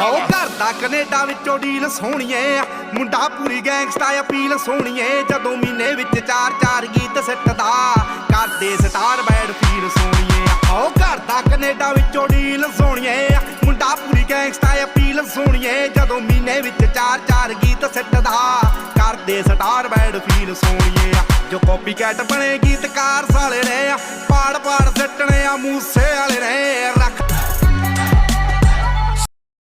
ਉਹ ਕਰਦਾ ਕੈਨੇਡਾ ਵਿੱਚੋਂ ਡੀਲ ਸੋਹਣੀਏ ਮੁੰਡਾ ਪੂਰੀ ਗੈਂਗਸਟਾ ਅਪੀਲ ਸੋਹਣੀਏ ਜਦੋਂ ਮਹੀਨੇ ਵਿੱਚ 4-4 ਗੀਤ ਸਿੱਟਦਾ ਕਰਦੇ ਸਟਾਰ ਬੈਡ ਫੀਲ ਸੋਹਣੀਏ ਉਹ ਕਰਦਾ ਕੈਨੇਡਾ ਵਿੱਚੋਂ ਡੀਲ ਸੋਹਣੀਏ ਮੁੰਡਾ ਪੂਰੀ ਗੈਂਗਸਟਾ ਅਪੀਲ ਸੋਹਣੀਏ ਜਦੋਂ ਮਹੀਨੇ ਵਿੱਚ 4-4 ਗੀਤ ਸਿੱਟਦਾ ਕਰਦੇ ਸਟਾਰ ਬੈਡ ਫੀਲ ਸੋਹਣੀਏ ਜੋ ਕਾਪੀ ਕੈਟ ਬਣੇ ਗੀਤਕਾਰ ਸਾਲੇ ਨੇ ਪਾੜ ਸਿੱਟਣੇ ਆ ਮੂਸੇ ਵਾਲੇ ਨੇ ਰੱਖ